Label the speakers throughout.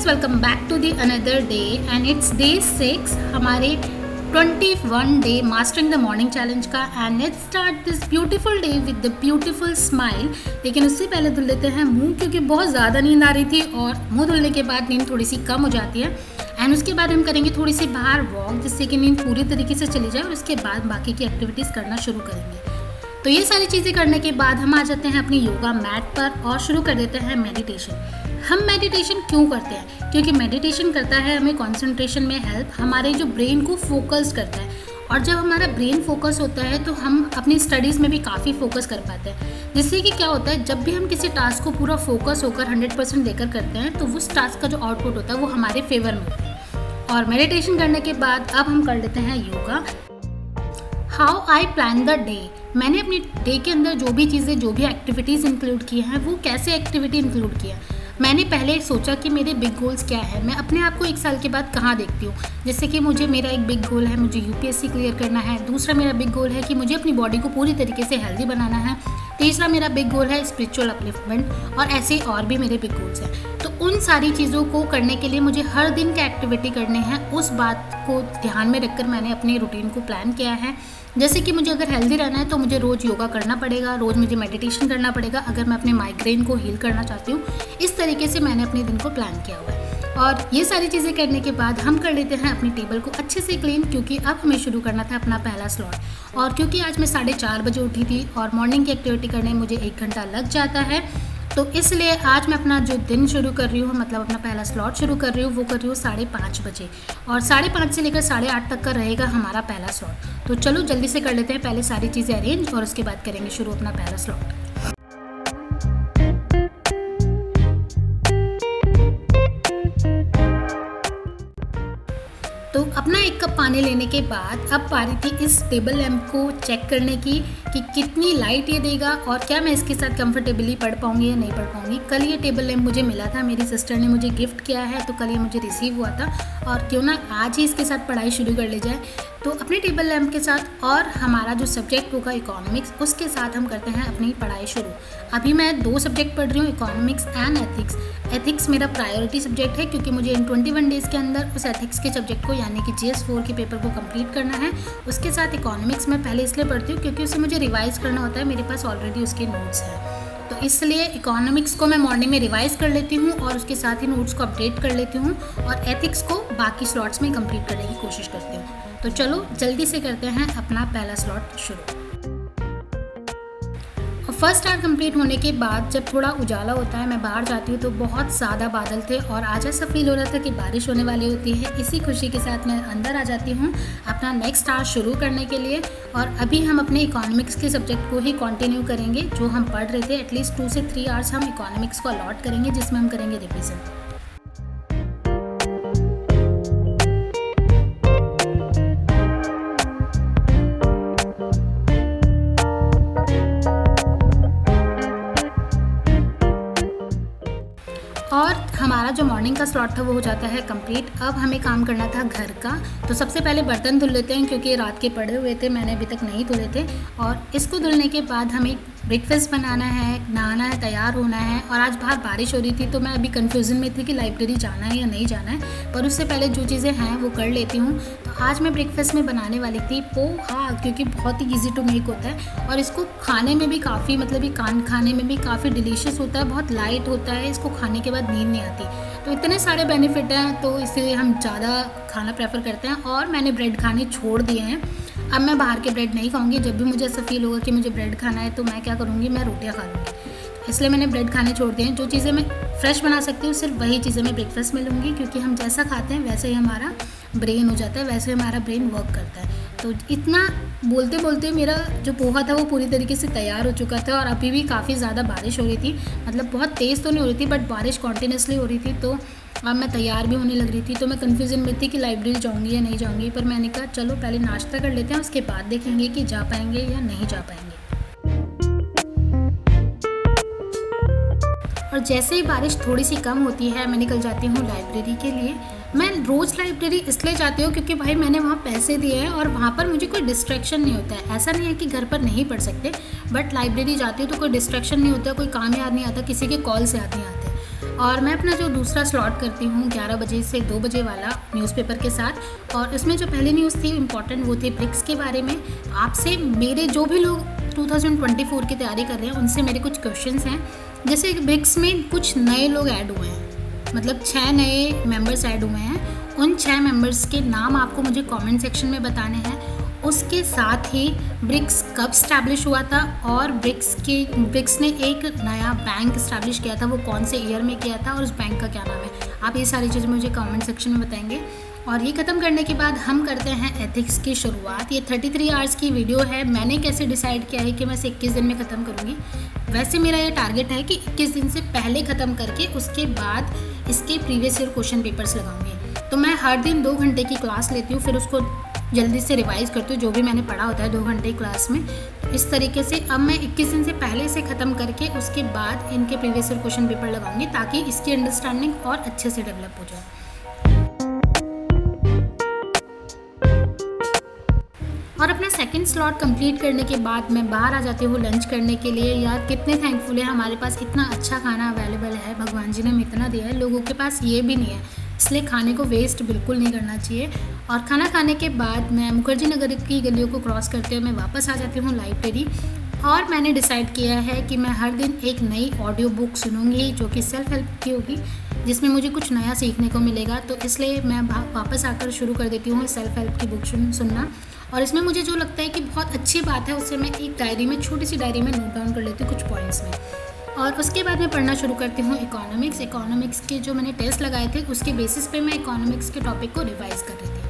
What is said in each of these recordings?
Speaker 1: Friends, welcome back to the another day and it's day 6 हमारे 21 day mastering the morning challenge का। And let's start this beautiful day with the beautiful smile. लेकिन उससे पहले धुल लेते हैं मुंह, क्योंकि बहुत ज़्यादा नींद आ रही थी और मुंह धुलने के बाद नींद थोड़ी सी कम हो जाती है। एंड उसके बाद हम करेंगे थोड़ी सी बाहर वॉक, जिससे कि नींद पूरी तरीके से चली जाए और उसके बाद बाकी की एक्टिविटीज़ करना शुरू करेंगे। तो ये सारी चीज़ें करने के बाद हम आ जाते हैं अपनी योगा मैट पर और शुरू कर देते हैं मेडिटेशन। हम मेडिटेशन क्यों करते हैं? क्योंकि मेडिटेशन करता है हमें कंसंट्रेशन में हेल्प, हमारे जो ब्रेन को फोकस करता है। और जब हमारा ब्रेन फोकस होता है तो हम अपनी स्टडीज़ में भी काफ़ी फोकस कर पाते हैं, जिससे कि क्या होता है, जब भी हम किसी टास्क को पूरा फोकस होकर 100% देकर करते हैं तो उस टास्क का जो आउटपुट होता है वो हमारे फेवर में होता है। और मेडिटेशन करने के बाद अब हम कर लेते हैं yoga. How I plan the day. मैंने अपनी डे के अंदर जो भी चीज़ें, जो भी एक्टिविटीज़ इंक्लूड की हैं, वो कैसे एक्टिविटी इंक्लूड किया। मैंने पहले सोचा कि मेरे बिग गोल्स क्या है, मैं अपने आप को 1 साल के बाद कहाँ देखती हूँ। जैसे कि मेरा एक बिग गोल है, मुझे यूपीएससी क्लियर करना है। दूसरा मेरा बिग गोल है कि मुझे अपनी बॉडी को पूरी तरीके से हेल्दी बनाना है। तीसरा मेरा बिग गोल है स्पिरिचुअल अपलिफ्टमेंट, और ऐसे और भी मेरे बिग गोल्स हैं। तो उन सारी चीज़ों को करने के लिए मुझे हर दिन का एक्टिविटी करनी है, उस बात को ध्यान में रखकर मैंने अपने रूटीन को प्लान किया है। जैसे कि मुझे अगर हेल्दी रहना है तो मुझे रोज़ योगा करना पड़ेगा, रोज़ मुझे मेडिटेशन करना पड़ेगा अगर मैं अपने माइग्रेन को हील करना चाहती हूँ। इस तरीके से मैंने अपने दिन को प्लान किया हुआ है। और ये सारी चीज़ें करने के बाद हम कर लेते हैं अपनी टेबल को अच्छे से क्लीन, क्योंकि अब हमें शुरू करना था अपना पहला स्लॉट। और क्योंकि आज मैं 4:30 बजे उठी थी और मॉर्निंग की एक्टिविटी करने में मुझे 1 घंटा लग जाता है, तो इसलिए आज मैं अपना जो दिन शुरू कर रही हूँ, मतलब अपना पहला स्लॉट शुरू कर रही हूँ, वो कर रही हूँ 5:30 बजे। और 5:30 से लेकर 8:30 तक का रहेगा हमारा पहला स्लॉट। तो चलो जल्दी से कर लेते हैं पहले सारी चीज़ें अरेंज, और उसके बाद करेंगे शुरू अपना पहला स्लॉट। तो अपना 1 कप पानी लेने के बाद अब पारी थी इस टेबल लैम्प को चेक करने की कि कितनी लाइट ये देगा और क्या मैं इसके साथ कंफर्टेबली पढ़ पाऊँगी या नहीं पढ़ पाऊँगी। कल ये टेबल लैम्प मुझे मिला था, मेरी सिस्टर ने मुझे गिफ्ट किया है, तो कल ये मुझे रिसीव हुआ था और क्यों ना आज ही इसके साथ पढ़ाई शुरू कर ली जाए। तो अपने टेबल लैम्प के साथ और हमारा जो सब्जेक्ट होगा इकोनॉमिक्स, उसके साथ हम करते हैं अपनी पढ़ाई शुरू। अभी मैं 2 सब्जेक्ट पढ़ रही हूँ, इकोनॉमिक्स एंड एथिक्स। एथिक्स मेरा प्रायोरिटी सब्जेक्ट है, क्योंकि मुझे इन 21 डेज़ के अंदर उस एथिक्स के सब्जेक्ट को, यानी कि GS4 के पेपर को कंप्लीट करना है। उसके साथ इकोनॉमिक्स मैं पहले इसलिए पढ़ती हूँ क्योंकि उसे मुझे रिवाइज़ करना होता है, मेरे पास ऑलरेडी उसके नोट्स हैं। तो इसलिए इकोनॉमिक्स को मैं मॉर्निंग में रिवाइज़ कर लेती हूँ और उसके साथ ही नोट्स को अपडेट कर लेती हूँ, और एथिक्स को बाकी स्लॉट्स में कंप्लीट करने की कोशिश करती हूँ। तो चलो जल्दी से करते हैं अपना पहला स्लॉट शुरू। फर्स्ट आवर कंप्लीट होने के बाद जब थोड़ा उजाला होता है, मैं बाहर जाती हूँ तो बहुत ज़्यादा बादल थे और आज ऐसा फील हो रहा था कि बारिश होने वाली होती है। इसी खुशी के साथ मैं अंदर आ जाती हूँ अपना नेक्स्ट आवर शुरू करने के लिए। और अभी हम अपने इकोनॉमिक्स के सब्जेक्ट को ही कंटिन्यू करेंगे जो हम पढ़ रहे थे। एटलीस्ट 2 से 3 आवर्स हम इकोनॉमिक्स को अलॉट करेंगे, जिसमें हम करेंगे रिविज़न। और हमारा जो मॉर्निंग का स्लॉट था वो हो जाता है कंप्लीट। अब हमें काम करना था घर का। तो सबसे पहले बर्तन धुल लेते हैं, क्योंकि रात के पड़े हुए थे, मैंने अभी तक नहीं धुले थे। और इसको धुलने के बाद हमें ब्रेकफास्ट बनाना है, नहाना है, तैयार होना है। और आज बाहर बारिश हो रही थी तो मैं अभी कन्फ्यूज़न में थी कि लाइब्रेरी जाना है या नहीं जाना है, पर उससे पहले जो चीज़ें हैं वो कर लेती हूँ। तो आज मैं ब्रेकफास्ट में बनाने वाली थी पोहा, क्योंकि बहुत ही ईजी टू मेक होता है और इसको खाने में भी काफ़ी, मतलब ये खाने में भी काफ़ी डिलीशियस होता है, बहुत लाइट होता है। इसको खाने के बाद नींद नहीं आती। तो इतने सारे बेनिफिट हैं, तो इसलिए हम ज़्यादा खाना प्रेफर करते हैं। और मैंने ब्रेड खाने छोड़ दिए हैं, अब मैं बाहर के ब्रेड नहीं खाऊंगी। जब भी मुझे ऐसा फील होगा कि मुझे ब्रेड खाना है तो मैं क्या करूँगी, मैं रोटियाँ खा लूँगी। इसलिए मैंने ब्रेड खाने छोड़ दिए हैं। जो चीज़ें मैं फ्रेश बना सकती हूँ सिर्फ वही चीज़ें मैं ब्रेकफास्ट में लूँगी, क्योंकि हम जैसा खाते हैं वैसे ही हमारा ब्रेन हो जाता है, वैसे हमारा ब्रेन वर्क करता है। तो इतना बोलते बोलते मेरा जो पोहा था वो पूरी तरीके से तैयार हो चुका था। और अभी भी काफ़ी ज़्यादा बारिश हो रही थी, मतलब बहुत तेज़ तो नहीं हो रही थी, बट बारिश कॉन्टीन्यूसली हो रही थी। तो अब मैं तैयार भी होने लग रही थी, तो मैं कन्फ्यूज़न में थी कि लाइब्रेरी जाऊँगी या नहीं जाऊँगी। पर मैंने कहा चलो पहले नाश्ता कर लेते हैं, उसके बाद देखेंगे कि जा पाएंगे या नहीं जा पाएंगे। और जैसे ही बारिश थोड़ी सी कम होती है, मैं निकल जाती हूँ लाइब्रेरी के लिए। मैं रोज़ लाइब्रेरी इसलिए जाती हूँ क्योंकि भाई मैंने वहाँ पैसे दिए हैं और वहाँ पर मुझे कोई डिस्ट्रैक्शन नहीं होता है। ऐसा नहीं है कि घर पर नहीं पढ़ सकते, बट लाइब्रेरी जाती हूँ तो कोई डिस्ट्रैक्शन नहीं होता है, कोई काम याद नहीं आता, किसी के कॉल से याद नहीं आते। और मैं अपना जो दूसरा स्लॉट करती हूँ 11 बजे से 2 बजे वाला न्यूज़पेपर के साथ। और इसमें जो पहली न्यूज़ थी इम्पॉर्टेंट, वो थी ब्रिक्स के बारे में। आपसे मेरे जो भी लोग 2024 की तैयारी कर रहे हैं उनसे मेरे कुछ क्वेश्चंस हैं। जैसे ब्रिक्स में कुछ नए लोग ऐड हुए हैं, मतलब 6 नए मेंबर्स ऐड हुए हैं। उन 6 मेंबर्स के नाम आपको मुझे कमेंट सेक्शन में बताने हैं। उसके साथ ही ब्रिक्स कब स्टैब्लिश हुआ था, और ब्रिक्स ने एक नया बैंक स्टैब्लिश किया था, वो कौन से ईयर में किया था, और उस बैंक का क्या नाम है। आप ये सारी चीज़ें मुझे कमेंट सेक्शन में बताएंगे। और ये ख़त्म करने के बाद हम करते हैं एथिक्स की शुरुआत। ये 33 आवर्स की वीडियो है। मैंने कैसे डिसाइड किया है कि मैं इसे 21 दिन में ख़त्म करूँगी। वैसे मेरा ये टारगेट है कि 21 दिन से पहले ख़त्म करके उसके बाद इसके प्रीवियस ईयर क्वेश्चन पेपर्स लगाऊंगी। तो मैं हर दिन 2 घंटे की क्लास लेती हूँ, फिर उसको जल्दी से रिवाइज़ करती हूँ जो भी मैंने पढ़ा होता है 2 घंटे क्लास में। तो इस तरीके से अब मैं 21 दिन से पहले से ख़त्म करके उसके बाद इनके प्रीवियस ईयर क्वेश्चन पेपर लगाऊंगी, ताकि इसकी अंडरस्टैंडिंग और अच्छे से डेवलप हो जाए। और अपना सेकंड स्लॉट कंप्लीट करने के बाद मैं बाहर आ जाती हूँ लंच करने के लिए। यार कितने थैंकफुल है, हमारे पास इतना अच्छा खाना अवेलेबल है, भगवान जी ने हमें इतना दिया है, लोगों के पास ये भी नहीं है। इसलिए खाने को वेस्ट बिल्कुल नहीं करना चाहिए। और खाना खाने के बाद मैं मुखर्जी नगर की गलियों को क्रॉस करते हुए मैं वापस आ जाती हूँ लाइब्रेरी। और मैंने डिसाइड किया है कि मैं हर दिन एक नई ऑडियो बुक सुनूंगी जो कि सेल्फ हेल्प की होगी, जिसमें मुझे कुछ नया सीखने को मिलेगा। तो इसलिए मैं वापस आकर शुरू कर देती हूँ सेल्फ हेल्प की बुक सुनना। और इसमें मुझे जो लगता है कि बहुत अच्छी बात है, उससे मैं एक डायरी में, छोटी सी डायरी में नोट डाउन कर लेती हूँ कुछ पॉइंट्स में। और उसके बाद मैं पढ़ना शुरू करती हूँ इकोनॉमिक्स के जो मैंने टेस्ट लगाए थे उसके बेसिस पे मैं इकोनॉमिक्स के टॉपिक को रिवाइज़ कर रही थी।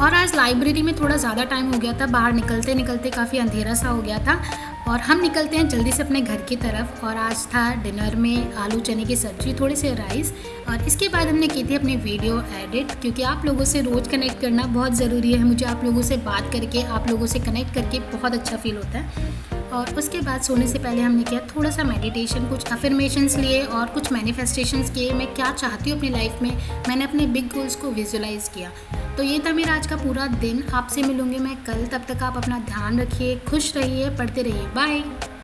Speaker 1: और आज लाइब्रेरी में थोड़ा ज़्यादा टाइम हो गया था, बाहर निकलते निकलते काफ़ी अंधेरा सा हो गया था। और हम निकलते हैं जल्दी से अपने घर की तरफ। और आज था डिनर में आलू चने की सब्ज़ी, थोड़े से राइस, और इसके बाद हमने की थी अपनी वीडियो एडिट, क्योंकि आप लोगों से रोज़ कनेक्ट करना बहुत ज़रूरी है। मुझे आप लोगों से बात करके, आप लोगों से कनेक्ट करके बहुत अच्छा फील होता है। और उसके बाद सोने से पहले हमने किया थोड़ा सा मेडिटेशन, कुछ अफर्मेशंस लिए और कुछ मैनिफेस्टेशंस किए। मैं क्या चाहती हूँ अपनी लाइफ में, मैंने अपने बिग गोल्स को विजुलाइज़ किया। तो ये था मेरा आज का पूरा दिन। आपसे मिलूंगी मैं कल, तब तक आप अपना ध्यान रखिए, खुश रहिए, पढ़ते रहिए। बाय।